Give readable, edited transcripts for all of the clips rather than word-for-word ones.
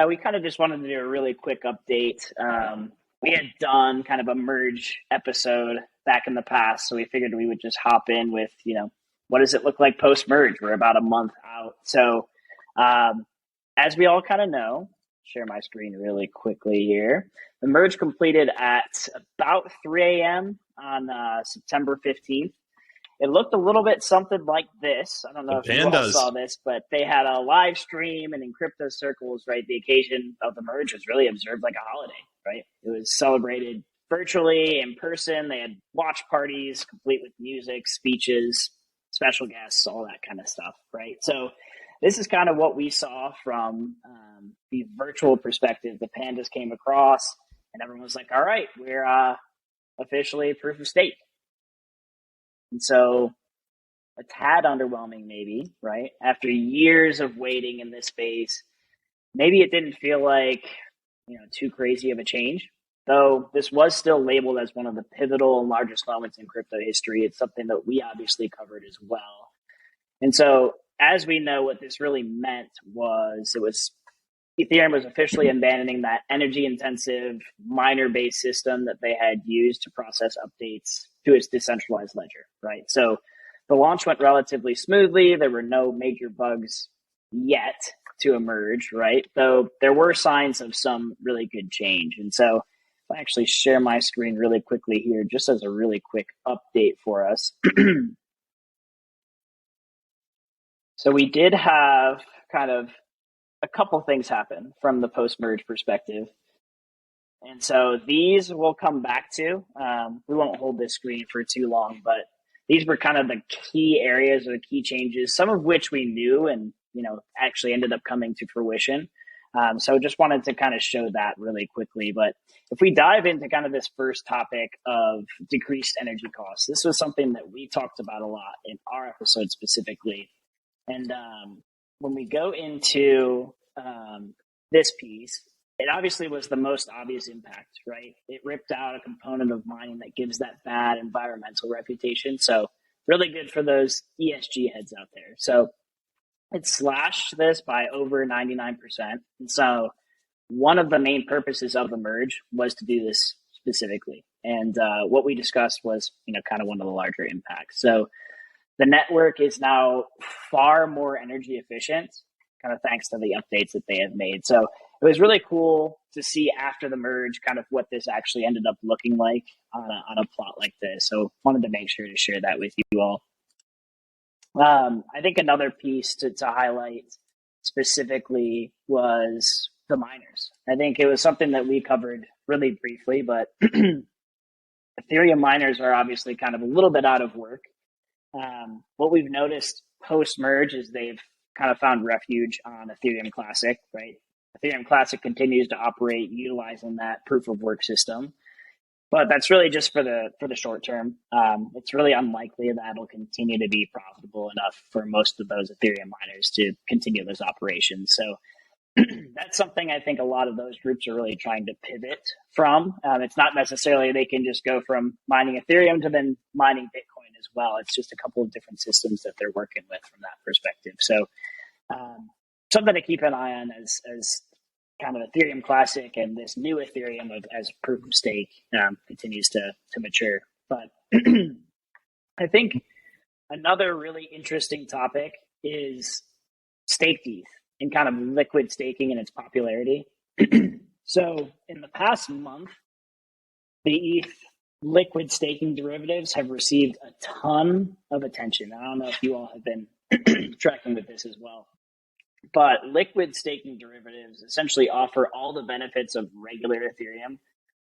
We kind of just wanted to do a really quick update. We had done kind of a merge episode back in the past, so we figured we would just hop in with, what does it look like post merge? We're about a month out. So, as we all kind of know, share my screen really quickly here. The merge completed at about 3 a.m. on September 15th. It looked a little bit something like this. I don't know if you all saw this, but they had a live stream, and in crypto circles, right, the occasion of the merge was really observed like a holiday, right? It was celebrated virtually, in person. They had watch parties complete with music, speeches, special guests, all that kind of stuff, right? So this is kind of what we saw from the virtual perspective. The pandas came across, and everyone was like, all right, we're officially proof of stake. And so a tad underwhelming maybe, right? After years of waiting in this space, maybe it didn't feel like, too crazy of a change. Though this was still labeled as one of the pivotal and largest moments in crypto history. It's something that we obviously covered as well. And so as we know, what this really meant was Ethereum was officially abandoning that energy intensive miner based system that they had used to process updates to its decentralized ledger, right? So the launch went relatively smoothly. There were no major bugs yet to emerge, right? Though there were signs of some really good change. And so I'll actually share my screen really quickly here, just as a really quick update for us. So we did have kind of a couple things happen from the post-merge perspective. And so these we'll come back to. We won't hold this screen for too long, but these were kind of the key areas or the key changes, some of which we knew and, actually ended up coming to fruition. So just wanted to kind of show that really quickly. But if we dive into kind of this first topic of decreased energy costs, this was something that we talked about a lot in our episode specifically. And when we go into this piece, it obviously was the most obvious impact, right? It ripped out a component of mining that gives that bad environmental reputation. So really good for those ESG heads out there. So it slashed this by over 99%. And so one of the main purposes of the merge was to do this specifically. And what we discussed was, kind of one of the larger impacts. So the network is now far more energy efficient, kind of thanks to the updates that they have made. So it was really cool to see after the merge kind of what this actually ended up looking like on a plot like this. So wanted to make sure to share that with you all. I think another piece to highlight specifically was the miners. I think it was something that we covered really briefly, but Ethereum miners are obviously kind of a little bit out of work. What we've noticed post-merge is they've kind of found refuge on Ethereum Classic, right? Ethereum Classic continues to operate utilizing that proof of work system, but that's really just for the short term. It's really unlikely that it'll continue to be profitable enough for most of those Ethereum miners to continue those operations. So that's something I think a lot of those groups are really trying to pivot from. It's not necessarily they can just go from mining Ethereum to then mining Bitcoin as well. It's just a couple of different systems that they're working with from that perspective. So something to keep an eye on as kind of Ethereum Classic and this new Ethereum as proof of stake continues to mature. But I think another really interesting topic is stake ETH and kind of liquid staking and its popularity. So in the past month, the ETH liquid staking derivatives have received a ton of attention. I don't know if you all have been tracking with this as well. But liquid staking derivatives essentially offer all the benefits of regular Ethereum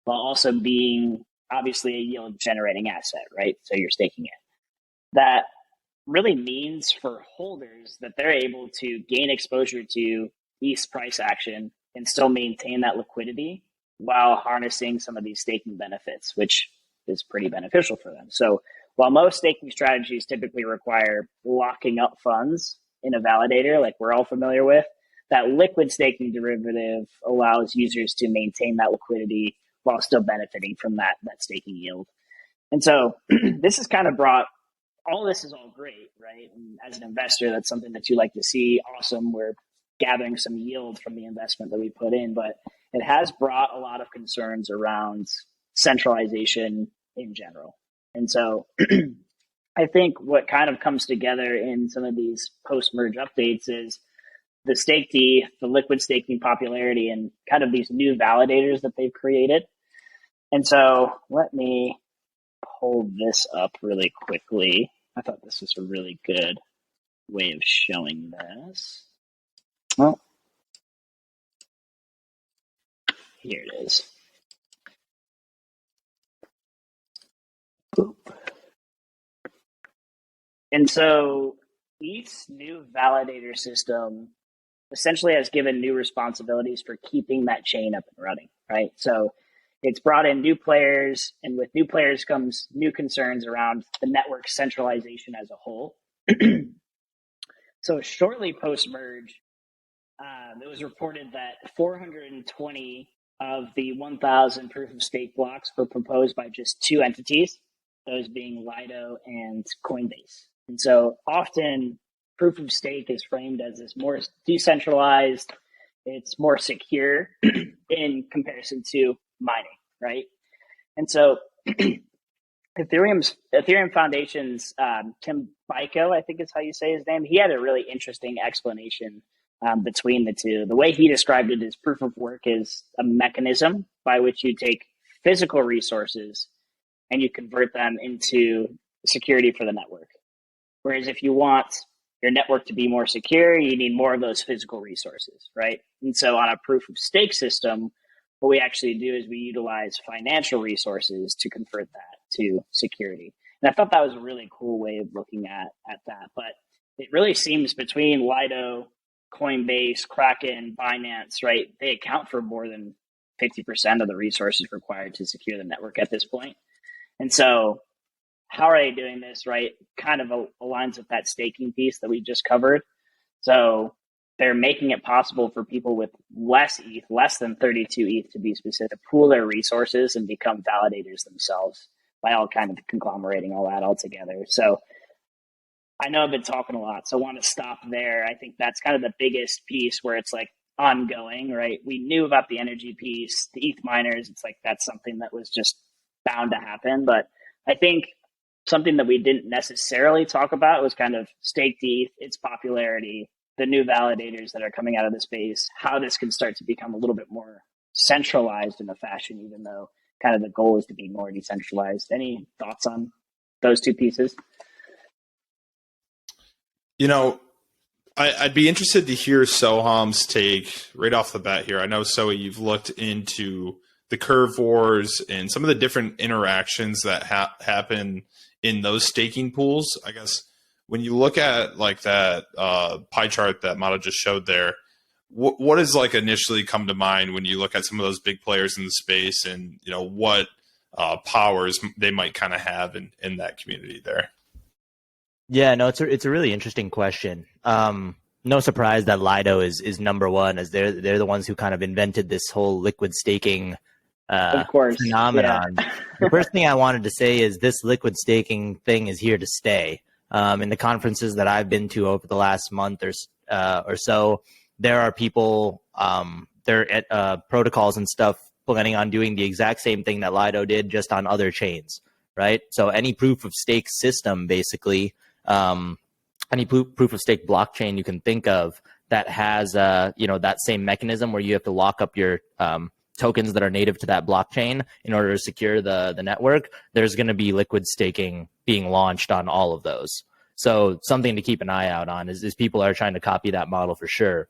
while also being obviously a yield generating asset, right? So you're staking it. That really means for holders that they're able to gain exposure to ETH's price action and still maintain that liquidity while harnessing some of these staking benefits, which is pretty beneficial for them. So while most staking strategies typically require locking up funds in a validator, like we're all familiar with, that liquid staking derivative allows users to maintain that liquidity while still benefiting from that staking yield. And so this has kind of brought, all this is all great, right? And as an investor, that's something that you like to see. Awesome. We're gathering some yield from the investment that we put in, but it has brought a lot of concerns around centralization in general. And so I think what kind of comes together in some of these post-merge updates is the stake D, the liquid staking popularity, and kind of these new validators that they've created. And so let me pull this up really quickly. I thought this was a really good way of showing this. Well, here it is. And so ETH's new validator system essentially has given new responsibilities for keeping that chain up and running, right? So it's brought in new players, and with new players comes new concerns around the network centralization as a whole. So shortly post-merge, it was reported that 420 of the 1,000 proof-of-stake blocks were proposed by just two entities, those being Lido and Coinbase. And so often proof of stake is framed as this more decentralized, it's more secure in comparison to mining, right? And so Ethereum Foundation's Tim Biko, I think is how you say his name, he had a really interesting explanation between the two. The way he described it is proof of work is a mechanism by which you take physical resources and you convert them into security for the network. Whereas if you want your network to be more secure, you need more of those physical resources, right? And so on a proof of stake system, what we actually do is we utilize financial resources to convert that to security. And I thought that was a really cool way of looking at that. But it really seems between Lido, Coinbase, Kraken, Binance, right? They account for more than 50% of the resources required to secure the network at this point. And so how are they doing this, right? Kind of aligns with that staking piece that we just covered. So they're making it possible for people with less ETH, less than 32 ETH to be specific, to pool their resources and become validators themselves by all kind of conglomerating all that all together. So I know I've been talking a lot, so I want to stop there. I think that's kind of the biggest piece where it's like ongoing, right? We knew about the energy piece, the ETH miners. It's like that's something that was just bound to happen. But I think something that we didn't necessarily talk about was kind of staked ETH, its popularity, the new validators that are coming out of the space, how this can start to become a little bit more centralized in a fashion, even though kind of the goal is to be more decentralized. Any thoughts on those two pieces? You know, I'd be interested to hear Soham's take right off the bat here. I know, Soe, you've looked into the curve wars and some of the different interactions that happen in those staking pools. I guess when you look at like that pie chart that Mata just showed there, what does like initially come to mind when you look at some of those big players in the space, and you know what powers they might kind of have in that community there? Yeah, no, it's a really interesting question. No surprise that Lido is number one, as they're the ones who kind of invented this whole liquid staking of course, phenomenon. Yeah. The first thing I wanted to say is this liquid staking thing is here to stay. In the conferences that I've been to over the last month or so, there are people, they're at protocols and stuff planning on doing the exact same thing that Lido did, just on other chains, right? So any proof of stake system, basically, any proof of stake blockchain you can think of that has, that same mechanism where you have to lock up your tokens that are native to that blockchain in order to secure the network, there's going to be liquid staking being launched on all of those. So something to keep an eye out on is people are trying to copy that model for sure.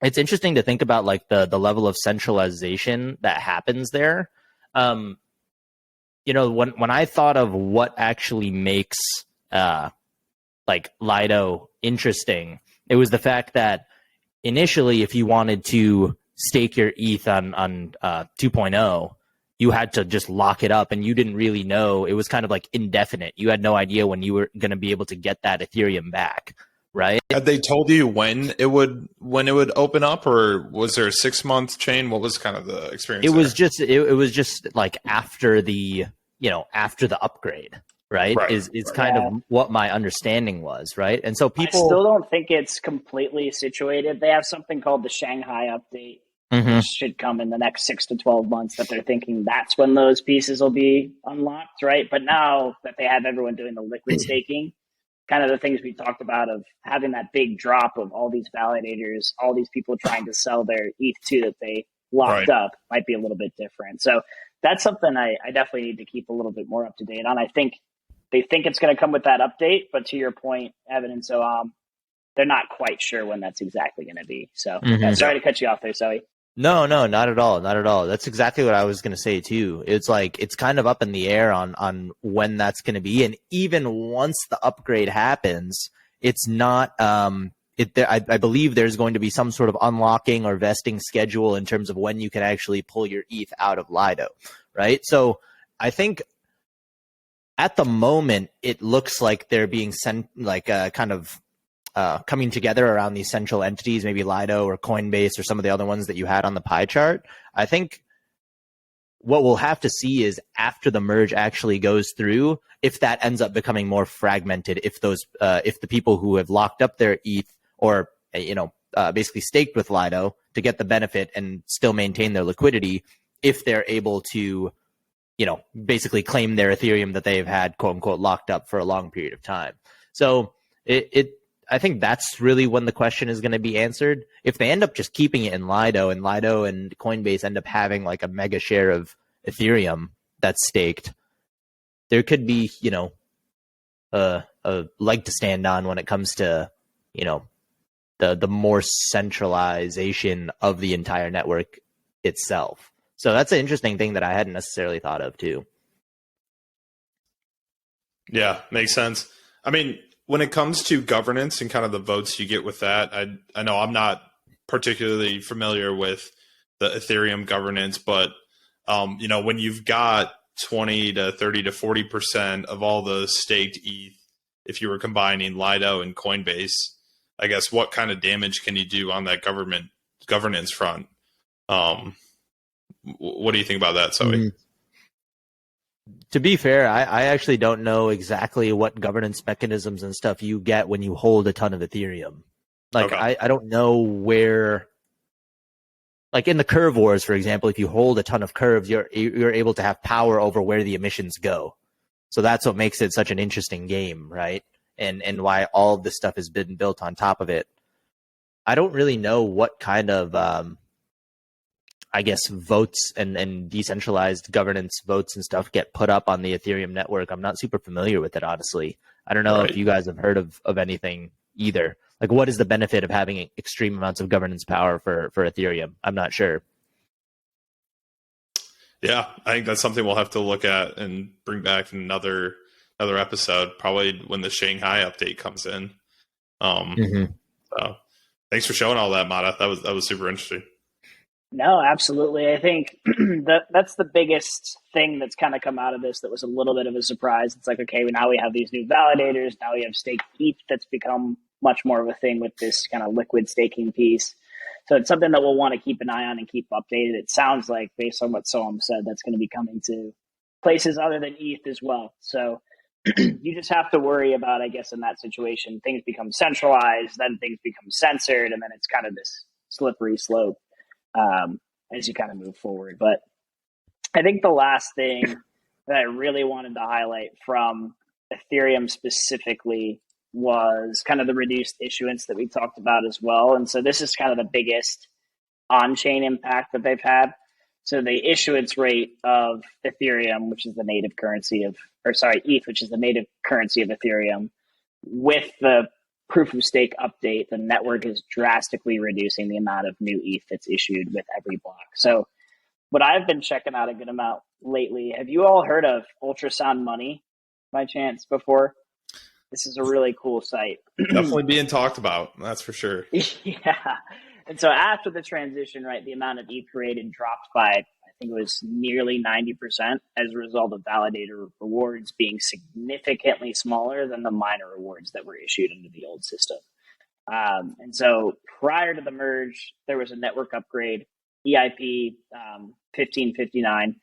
It's interesting to think about like the level of centralization that happens there. When I thought of what actually makes like Lido interesting, it was the fact that initially, if you wanted to stake your ETH on 2.0, you had to just lock it up, and you didn't really know. It was kind of like indefinite. You had no idea when you were going to be able to get that Ethereum back, right? Had they told you when it would open up, or was there a 6-month chain? What was kind of the experience? It was just like after the upgrade. right? Right. Is kind of what my understanding was, right? And so I people still don't think it's completely situated. They have something called the Shanghai update, which should come in the next 6 to 12 months, that they're thinking that's when those pieces will be unlocked, right? But now that they have everyone doing the liquid staking, kind of the things we talked about of having that big drop of all these validators, all these people trying to sell their ETH2 that they locked Right. up might be a little bit different. So that's something I definitely need to keep a little bit more up to date on. I think they think it's going to come with that update, but to your point, Evan and so they're not quite sure when that's exactly going to be. So sorry to cut you off there, Zoe. No, not at all. Not at all. That's exactly what I was going to say too. It's like, it's kind of up in the air on when that's going to be. And even once the upgrade happens, it's not, I believe there's going to be some sort of unlocking or vesting schedule in terms of when you can actually pull your ETH out of Lido, right? So I think at the moment, it looks like they're being sent like kind of coming together around these central entities, maybe Lido or Coinbase or some of the other ones that you had on the pie chart. I think what we'll have to see is after the merge actually goes through, if that ends up becoming more fragmented, if the people who have locked up their ETH or basically staked with Lido to get the benefit and still maintain their liquidity, if they're able to basically claim their Ethereum that they've had quote unquote locked up for a long period of time. So I think that's really when the question is going to be answered. If they end up just keeping it in Lido, and Lido and Coinbase end up having like a mega share of Ethereum that's staked, there could be, a leg to stand on when it comes to, the more centralization of the entire network itself. So that's an interesting thing that I hadn't necessarily thought of too. Yeah, makes sense. I mean, when it comes to governance and kind of the votes you get with that, I know I'm not particularly familiar with the Ethereum governance, but when you've got 20 to 30 to 40% of all the staked ETH, if you were combining Lido and Coinbase, I guess what kind of damage can you do on that governance front? What do you think about that, Zoe? To be fair, I actually don't know exactly what governance mechanisms and stuff you get when you hold a ton of Ethereum. Like, okay. I don't know where, like in the curve wars, for example, if you hold a ton of curves, you're able to have power over where the emissions go. So that's what makes it such an interesting game, right? And why all of this stuff has been built on top of it. I don't really know what kind of I guess votes and decentralized governance votes and stuff get put up on the Ethereum network. I'm not super familiar with it, honestly. I don't know if you guys have heard of anything either. Like, what is the benefit of having extreme amounts of governance power for Ethereum? I'm not sure. Yeah, I think that's something we'll have to look at and bring back in another episode, probably when the Shanghai update comes in. So thanks for showing all that, Mata. That was super interesting. No, absolutely. I think that's the biggest thing that's kind of come out of this that was a little bit of a surprise. It's like, okay, now we have these new validators. Now we have staked ETH that's become much more of a thing with this kind of liquid staking piece. So it's something that we'll want to keep an eye on and keep updated. It sounds like, based on what Soam said, that's going to be coming to places other than ETH as well. So you just have to worry about, I guess, in that situation, things become centralized, then things become censored, and then it's kind of this slippery slope as you kind of move forward. But I think the last thing that I really wanted to highlight from Ethereum specifically was kind of the reduced issuance that we talked about as well. And so this is kind of the biggest on-chain impact that they've had. So the issuance rate of Ethereum, which is the native currency of, ETH, which is the native currency of Ethereum, with the proof of stake update, the network is drastically reducing the amount of new ETH that's issued with every block. So what I've been checking out a good amount lately, have you all heard of Ultrasound Money by chance before? This is a really cool site. Definitely being talked about, that's for sure. Yeah. And so after the transition, right, the amount of ETH created dropped by, I think it was nearly 90% as a result of validator rewards being significantly smaller than the miner rewards that were issued under the old system. And so prior to the merge, there was a network upgrade, EIP 1559,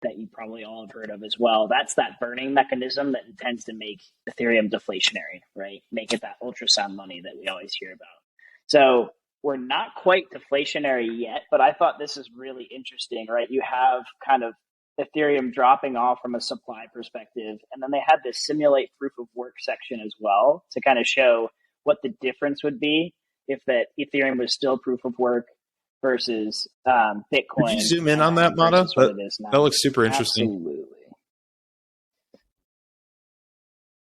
that you probably all have heard of as well. That's that burning mechanism that intends to make Ethereum deflationary, right? Make it that ultrasound money that we always hear about. So we're not quite deflationary yet, but I thought this is really interesting, right? You have kind of Ethereum dropping off from a supply perspective, and then they had this simulate proof of work section as well to kind of show what the difference would be if that Ethereum was still proof of work versus Bitcoin. Could you zoom in on that, Mata? That looks super interesting. Absolutely.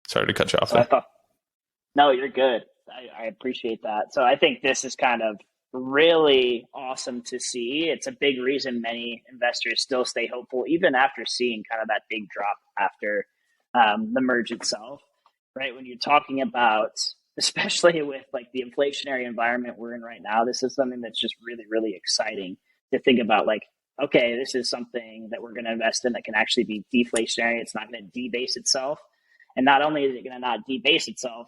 Sorry to cut you off. So no, you're good. I appreciate that. So I think this is kind of really awesome to see. It's a big reason many investors still stay hopeful, even after seeing kind of that big drop after the merge itself, right? When you're talking about, especially with like the inflationary environment we're in right now, this is something that's just really, really exciting to think about. Like, okay, this is something that we're going to invest in that can actually be deflationary. It's not going to debase itself. And not only is it going to not debase itself,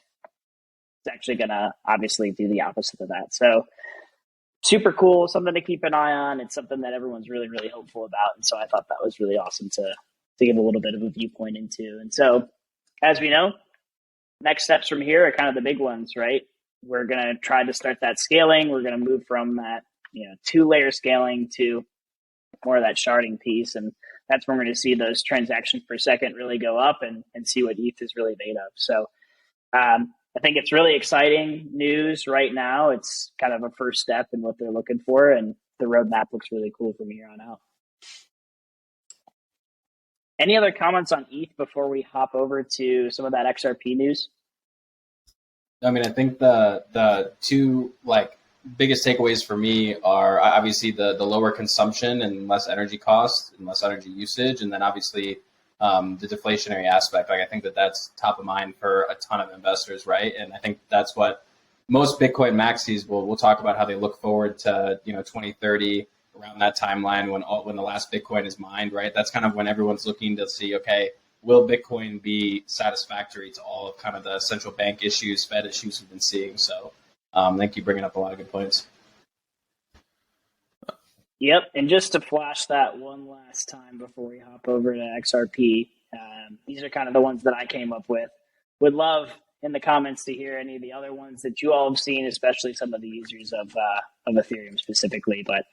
it's actually going to obviously do the opposite of that. So super cool, something to keep an eye on. It's something that everyone's really, really hopeful about. And so I thought that was really awesome to give a little bit of a viewpoint into. And so, as we know, next steps from here are kind of the big ones, right? We're going to try to start that scaling. We're going to move from that, 2-layer scaling to more of that sharding piece. And that's when we're going to see those transactions per second really go up and see what ETH is really made of. So I think it's really exciting news right now. It's kind of a first step in what they're looking for, and the roadmap looks really cool from here on out. Any other comments on ETH before we hop over to some of that XRP news? I mean, I think the two biggest takeaways for me are obviously the lower consumption and less energy cost and less energy usage, and then obviously the deflationary aspect. I think that's top of mind for a ton of investors, right? And I think that's what most Bitcoin maxis will talk about, how they look forward to 2030, around that timeline when the last Bitcoin is mined, right? That's kind of when everyone's looking to see, okay, will Bitcoin be satisfactory to all of kind of the central bank issues, Fed issues we've been seeing? So thank you, bringing up a lot of good points. Yep, and just to flash that one last time before we hop over to XRP, these are kind of the ones that I came up with. Would love in the comments to hear any of the other ones that you all have seen, especially some of the users of Ethereum specifically. But